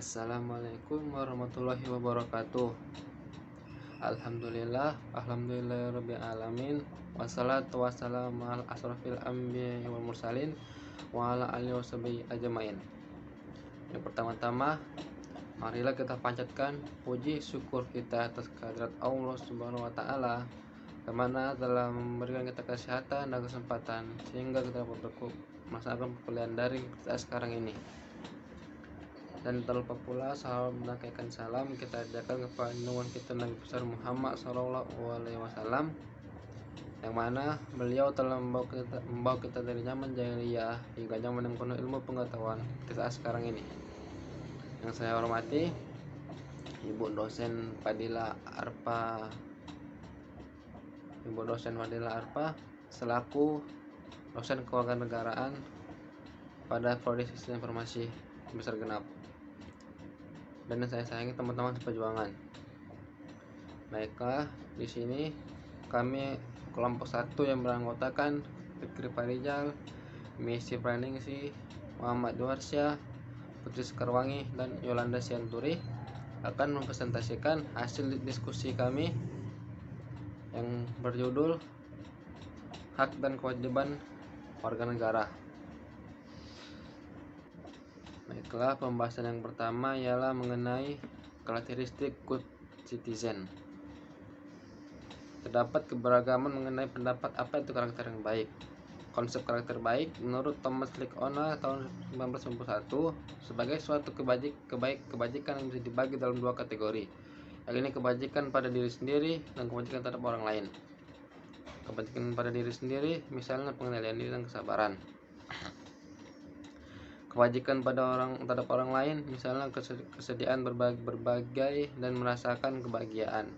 Assalamualaikum warahmatullahi wabarakatuh. Alhamdulillahirabbil alamin. Wassalatu wassalamu ala asrofil anbiya'i wal mursalin wa ala alihi washabihi ajmain. Yang pertama-tama, marilah kita panjatkan puji syukur kita atas kehadirat Allah Subhanahu wa taala yang mana telah memberikan kita kesehatan dan kesempatan sehingga kita dapat melaksanakan perkuliahan daring saat sekarang ini. Dan terlupa pula salam dan kaitan salam kita adakan kepada junjungan kita Nabi besar Muhammad SAW, yang mana beliau telah membawa kita dari zaman jahiliyah hingga zaman yang penuh ilmu pengetahuan kita saat sekarang ini. Yang saya hormati Ibu dosen Fadila Arpa selaku dosen kewarganegaraan pada Prodi Sistem Informasi Besar Genap. Dan saya sayangi teman-teman seperjuangan. Baiklah, di sini kami kelompok 1 yang beranggotakan Fikri Farijal, Messi Praningsih, Muhammad Duarsyah, Putri Sekarwangi, dan Yolanda Sianturi akan mempresentasikan hasil diskusi kami yang berjudul Hak dan Kewajiban Warga Negara. Baiklah, pembahasan yang pertama ialah mengenai karakteristik good citizen. Terdapat keberagaman mengenai pendapat apa itu karakter yang baik. Konsep karakter baik menurut Thomas Lickona tahun 1991 sebagai suatu kebajikan yang bisa dibagi dalam 2 kategori, yakni kebajikan pada diri sendiri dan kebajikan terhadap orang lain. Kebajikan pada diri sendiri misalnya pengendalian diri dan kesabaran. Kebajikan terhadap orang lain misalnya kesediaan berbagai dan merasakan kebahagiaan.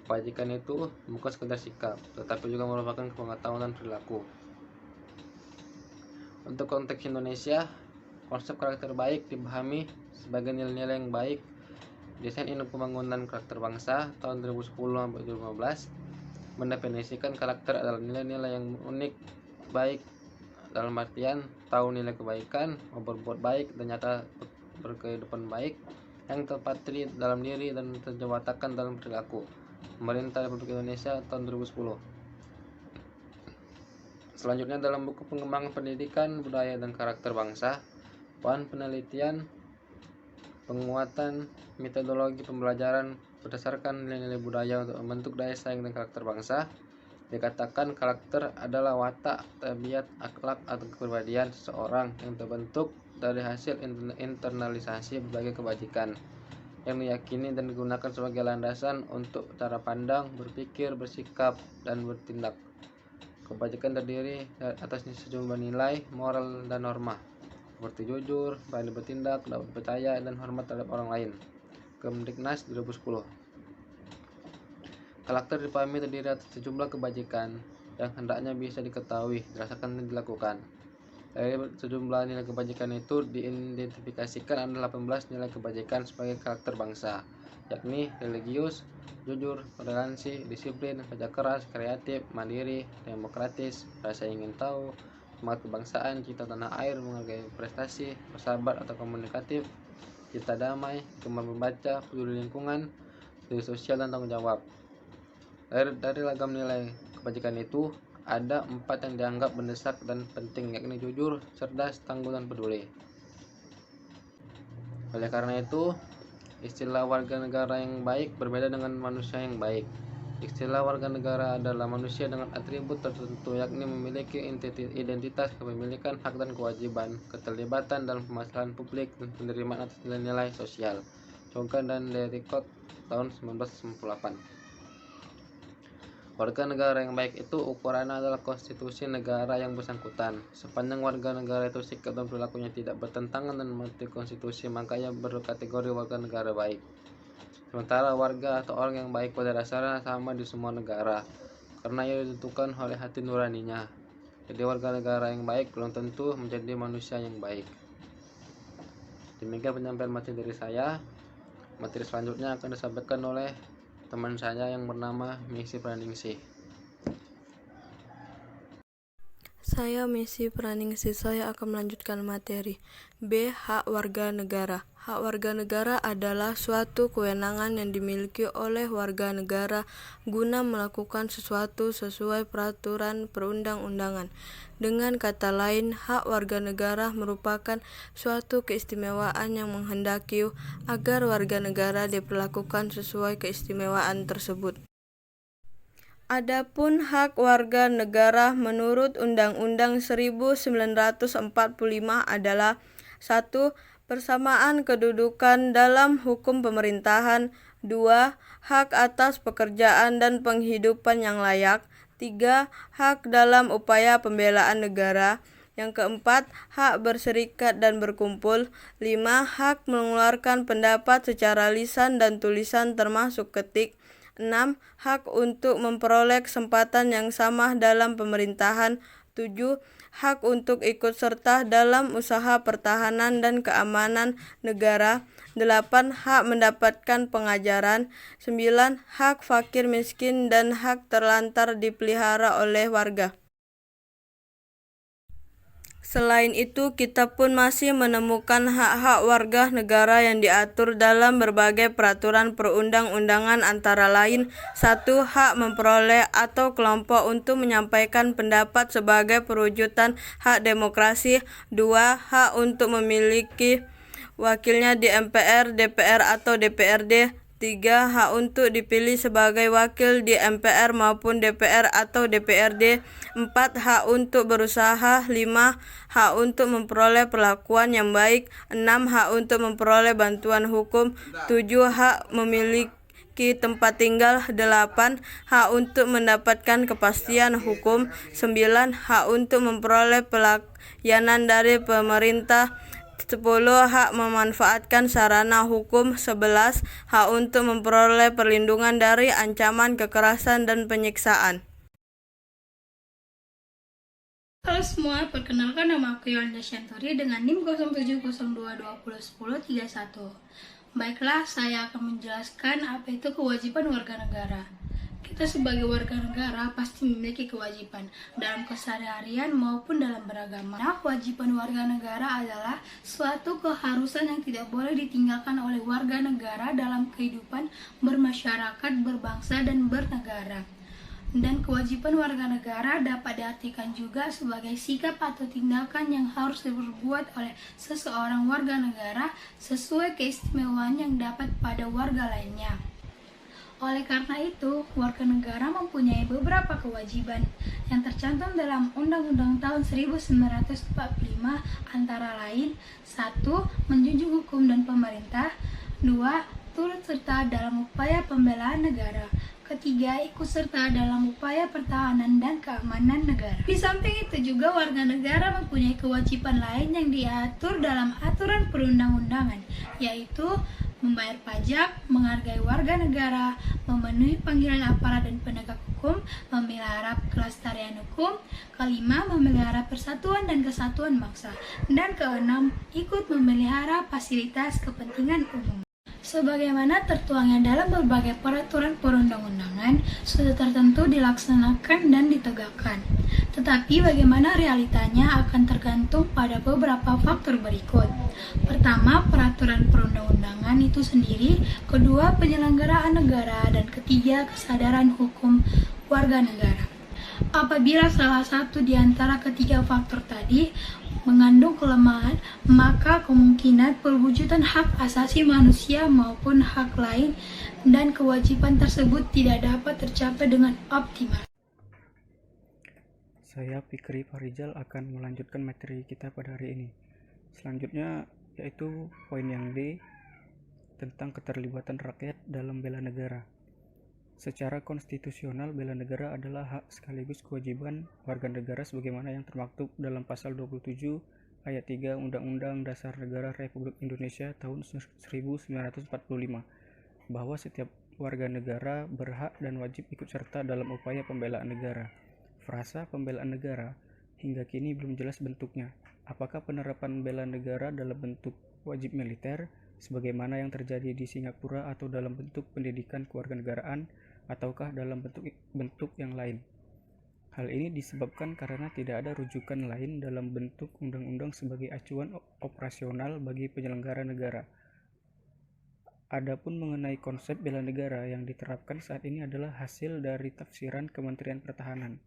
Kebajikan itu bukan sekedar sikap, tetapi juga merupakan pengetahuan dan perilaku. Untuk konteks Indonesia, konsep karakter baik dipahami sebagai nilai-nilai yang baik. Desain Induk Pembangunan Karakter Bangsa tahun 2010-2015 mendefinisikan karakter adalah nilai-nilai yang unik, baik dalam artian tahu nilai kebaikan, mau berbuat baik dan nyata berkehidupan baik yang terpatri dalam diri dan terjemahkan dalam perilaku. Pemerintah Republik Indonesia tahun 2010. Selanjutnya dalam buku Pengembangan Pendidikan, Budaya dan Karakter Bangsa, bahan penelitian penguatan metodologi pembelajaran berdasarkan nilai-nilai budaya untuk membentuk daya saing dan karakter bangsa, dikatakan karakter adalah watak, tabiat, akhlak atau kepribadian seseorang yang terbentuk dari hasil internalisasi berbagai kebajikan yang diyakini dan digunakan sebagai landasan untuk cara pandang, berpikir, bersikap, dan bertindak. Kebajikan terdiri atas sejumlah nilai moral dan norma seperti jujur, berani bertindak, dapat percaya, dan hormat terhadap orang lain. Kemdiknas 2010. Karakter dipahami terdiri atas sejumlah kebajikan yang hendaknya bisa diketahui, dirasakan, dan dilakukan. Dari sejumlah nilai kebajikan itu diidentifikasikan ada 18 nilai kebajikan sebagai karakter bangsa, yakni religius, jujur, toleransi, disiplin, kerja keras, kreatif, mandiri, demokratis, rasa ingin tahu, semangat kebangsaan, cinta tanah air, menghargai prestasi, bersabar atau komunikatif, cinta damai, gemar membaca, peduli lingkungan, peduli sosial, dan tanggung jawab. Dari ragam nilai kebajikan itu, ada 4 yang dianggap mendesak dan penting, yakni jujur, cerdas, tangguh, dan peduli. Oleh karena itu, istilah warga negara yang baik berbeda dengan manusia yang baik. Istilah warga negara adalah manusia dengan atribut tertentu, yakni memiliki identitas, kepemilikan, hak dan kewajiban, keterlibatan dalam permasalahan publik, dan penerimaan atas nilai-nilai sosial. Choga dan Derricott tahun 1998. Warga negara yang baik itu ukurannya adalah konstitusi negara yang bersangkutan. Sepanjang warga negara itu sikap dan perilakunya tidak bertentangan dengan mengerti konstitusi, maka ia berkategori warga negara baik. Sementara warga atau orang yang baik pada dasarnya sama di semua negara, karena ia ditentukan oleh hati nuraninya. Jadi warga negara yang baik belum tentu menjadi manusia yang baik. Demikian penyampaian materi dari saya. Materi selanjutnya akan disampaikan oleh teman saya yang bernama Messi Praningsih. Saya Messi Praningsih. Saya akan melanjutkan materi B. Hak warga negara. Hak warga negara adalah suatu kewenangan yang dimiliki oleh warga negara guna melakukan sesuatu sesuai peraturan perundang-undangan. Dengan kata lain, hak warga negara merupakan suatu keistimewaan yang menghendaki agar warga negara diperlakukan sesuai keistimewaan tersebut. Adapun hak warga negara menurut Undang-Undang 1945 adalah 1. Persamaan kedudukan dalam hukum pemerintahan. 2. Hak atas pekerjaan dan penghidupan yang layak. 3. Hak dalam upaya pembelaan negara. Yang keempat, hak berserikat dan berkumpul. 5. Hak mengeluarkan pendapat secara lisan dan tulisan termasuk ketik. 6. Hak untuk memperoleh kesempatan yang sama dalam pemerintahan. 7. Hak untuk ikut serta dalam usaha pertahanan dan keamanan negara. 8. Hak mendapatkan pengajaran. 9. Hak fakir miskin dan hak terlantar dipelihara oleh warga. Selain itu, kita pun masih menemukan hak-hak warga negara yang diatur dalam berbagai peraturan perundang-undangan antara lain 1. Hak memperoleh atau kelompok untuk menyampaikan pendapat sebagai perwujudan hak demokrasi. 2. Hak untuk memiliki wakilnya di MPR, DPR atau DPRD. 3. Hak untuk dipilih sebagai wakil di MPR maupun DPR atau DPRD. 4. Hak untuk berusaha. 5. Hak untuk memperoleh perlakuan yang baik. 6. Hak untuk memperoleh bantuan hukum. 7. Hak memiliki tempat tinggal. 8. Hak untuk mendapatkan kepastian hukum. 9. Hak untuk memperoleh pelayanan dari pemerintah. 10. Hak memanfaatkan sarana hukum. 11. Hak untuk memperoleh perlindungan dari ancaman kekerasan dan penyiksaan. Halo semua, perkenalkan nama aku Yolanda Shanturi dengan NIM 0702201031. Baiklah, saya akan menjelaskan apa itu kewajiban warga negara. Kita sebagai warga negara pasti memiliki kewajiban dalam keseharian maupun dalam beragama. Nah, kewajiban warga negara adalah suatu keharusan yang tidak boleh ditinggalkan oleh warga negara dalam kehidupan bermasyarakat, berbangsa, dan bernegara. Dan kewajiban warga negara dapat diartikan juga sebagai sikap atau tindakan yang harus diperbuat oleh seseorang warga negara sesuai keistimewaan yang dapat pada warga lainnya. Oleh karena itu, warga negara mempunyai beberapa kewajiban yang tercantum dalam Undang-Undang tahun 1945 antara lain 1. Menjunjung hukum dan pemerintah. 2. Turut serta dalam upaya pembelaan negara. Ketiga, ikut serta dalam upaya pertahanan dan keamanan negara. Di samping itu juga warga negara mempunyai kewajiban lain yang diatur dalam aturan perundang-undangan, yaitu membayar pajak, menghargai warga negara, memenuhi panggilan aparat dan penegak hukum, memelihara kelestarian hukum. Kelima, memelihara persatuan dan kesatuan bangsa. Dan keenam, ikut memelihara fasilitas kepentingan umum. Sebagaimana tertuangnya dalam berbagai peraturan perundang-undangan, sudah tertentu dilaksanakan dan ditegakkan. Tetapi bagaimana realitanya akan tergantung pada beberapa faktor berikut. Pertama, peraturan perundang-undangan itu sendiri. Kedua, penyelenggaraan negara. Dan ketiga, kesadaran hukum warga negara. Apabila salah satu di antara ketiga faktor tadi mengandung kelemahan, maka kemungkinan perwujudan hak asasi manusia maupun hak lain dan kewajiban tersebut tidak dapat tercapai dengan optimal. Saya Fikri Farizal akan melanjutkan materi kita pada hari ini. Selanjutnya yaitu poin yang D tentang keterlibatan rakyat dalam bela negara. Secara konstitusional, bela negara adalah hak sekaligus kewajiban warga negara sebagaimana yang termaktub dalam pasal 27 ayat 3 Undang-Undang Dasar Negara Republik Indonesia tahun 1945 bahwa setiap warga negara berhak dan wajib ikut serta dalam upaya pembelaan negara. Frasa pembelaan negara hingga kini belum jelas bentuknya. Apakah penerapan bela negara dalam bentuk wajib militer sebagaimana yang terjadi di Singapura atau dalam bentuk pendidikan kewarganegaraan ataukah dalam bentuk yang lain? Hal ini disebabkan karena tidak ada rujukan lain dalam bentuk undang-undang sebagai acuan operasional bagi penyelenggara negara. Adapun mengenai konsep bela negara yang diterapkan saat ini adalah hasil dari tafsiran Kementerian Pertahanan.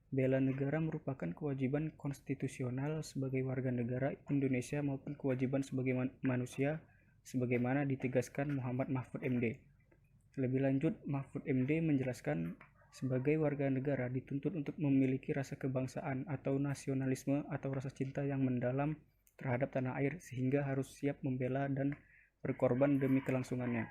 Bela negara merupakan kewajiban konstitusional sebagai warga negara Indonesia maupun kewajiban sebagai manusia sebagaimana ditegaskan Muhammad Mahfud MD. Lebih lanjut, Mahfud MD menjelaskan sebagai warga negara dituntut untuk memiliki rasa kebangsaan atau nasionalisme atau rasa cinta yang mendalam terhadap tanah air sehingga harus siap membela dan berkorban demi kelangsungannya.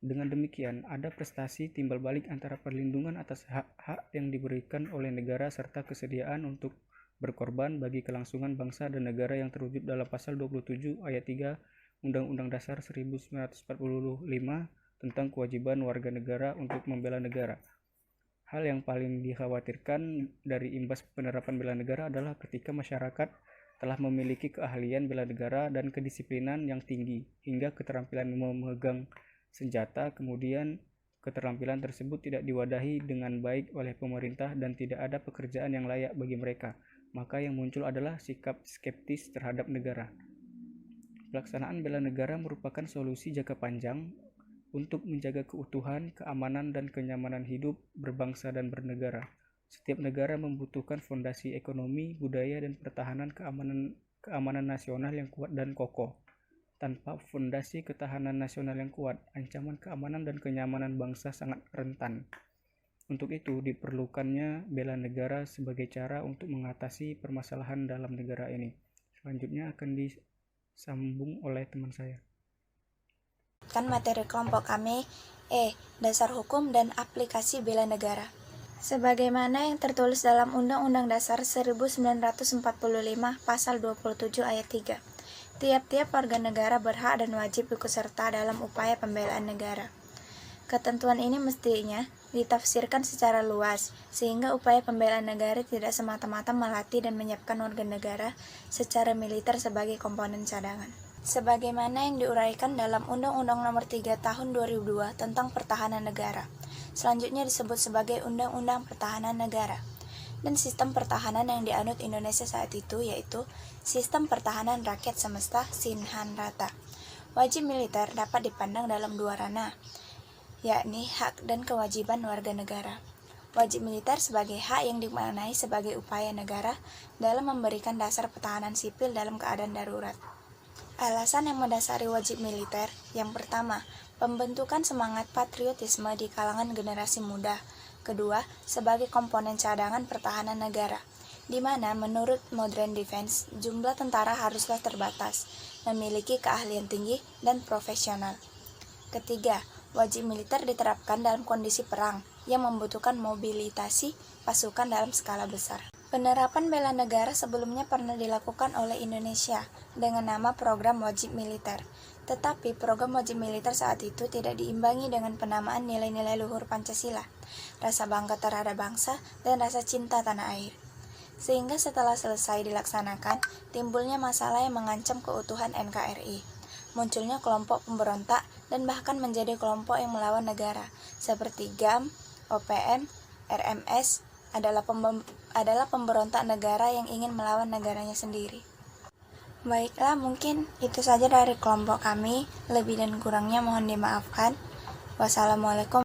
Dengan demikian, ada prestasi timbal balik antara perlindungan atas hak-hak yang diberikan oleh negara serta kesediaan untuk berkorban bagi kelangsungan bangsa dan negara yang terwujud dalam pasal 27 ayat 3 Undang-Undang Dasar 1945 tentang kewajiban warga negara untuk membela negara. Hal yang paling dikhawatirkan dari imbas penerapan bela negara adalah ketika masyarakat telah memiliki keahlian bela negara dan kedisiplinan yang tinggi hingga keterampilan memegang senjata, kemudian keterampilan tersebut tidak diwadahi dengan baik oleh pemerintah dan tidak ada pekerjaan yang layak bagi mereka, maka yang muncul adalah sikap skeptis terhadap negara. Pelaksanaan bela negara merupakan solusi jangka panjang untuk menjaga keutuhan, keamanan, dan kenyamanan hidup berbangsa dan bernegara. Setiap negara membutuhkan fondasi ekonomi, budaya, dan pertahanan keamanan nasional yang kuat dan kokoh. Tanpa fondasi ketahanan nasional yang kuat, ancaman keamanan dan kenyamanan bangsa sangat rentan. Untuk itu, diperlukannya bela negara sebagai cara untuk mengatasi permasalahan dalam negara ini. Selanjutnya akan disambung oleh teman saya. Materi kelompok kami Dasar Hukum dan Aplikasi Bela Negara. Sebagaimana yang tertulis dalam Undang-Undang Dasar 1945 Pasal 27 Ayat 3. Tiap-tiap warga negara berhak dan wajib ikut serta dalam upaya pembelaan negara. Ketentuan ini mestinya ditafsirkan secara luas, sehingga upaya pembelaan negara tidak semata-mata melatih dan menyiapkan warga negara secara militer sebagai komponen cadangan. Sebagaimana yang diuraikan dalam Undang-Undang Nomor 3 Tahun 2002 tentang Pertahanan Negara. Selanjutnya disebut sebagai Undang-Undang Pertahanan Negara. Dan sistem pertahanan yang dianut Indonesia saat itu yaitu Sistem Pertahanan Rakyat Semesta Sinhan-Rata. Wajib militer dapat dipandang dalam dua ranah, yakni hak dan kewajiban warga negara. Wajib militer sebagai hak yang dimaknai sebagai upaya negara dalam memberikan dasar pertahanan sipil dalam keadaan darurat. Alasan yang mendasari wajib militer, yang pertama, pembentukan semangat patriotisme di kalangan generasi muda. Kedua, sebagai komponen cadangan pertahanan negara, di mana menurut Modern Defense, jumlah tentara haruslah terbatas, memiliki keahlian tinggi dan profesional. Ketiga, wajib militer diterapkan dalam kondisi perang yang membutuhkan mobilisasi pasukan dalam skala besar. Penerapan bela negara sebelumnya pernah dilakukan oleh Indonesia dengan nama Program Wajib Militer. Tetapi program wajib militer saat itu tidak diimbangi dengan penamaan nilai-nilai luhur Pancasila, rasa bangga terhadap bangsa, dan rasa cinta tanah air. Sehingga setelah selesai dilaksanakan, timbulnya masalah yang mengancam keutuhan NKRI. Munculnya kelompok pemberontak dan bahkan menjadi kelompok yang melawan negara, seperti GAM, OPM, RMS, adalah pemberontak negara yang ingin melawan negaranya sendiri. Baiklah, mungkin itu saja dari kelompok kami. Lebih dan kurangnya mohon dimaafkan. Wassalamualaikum.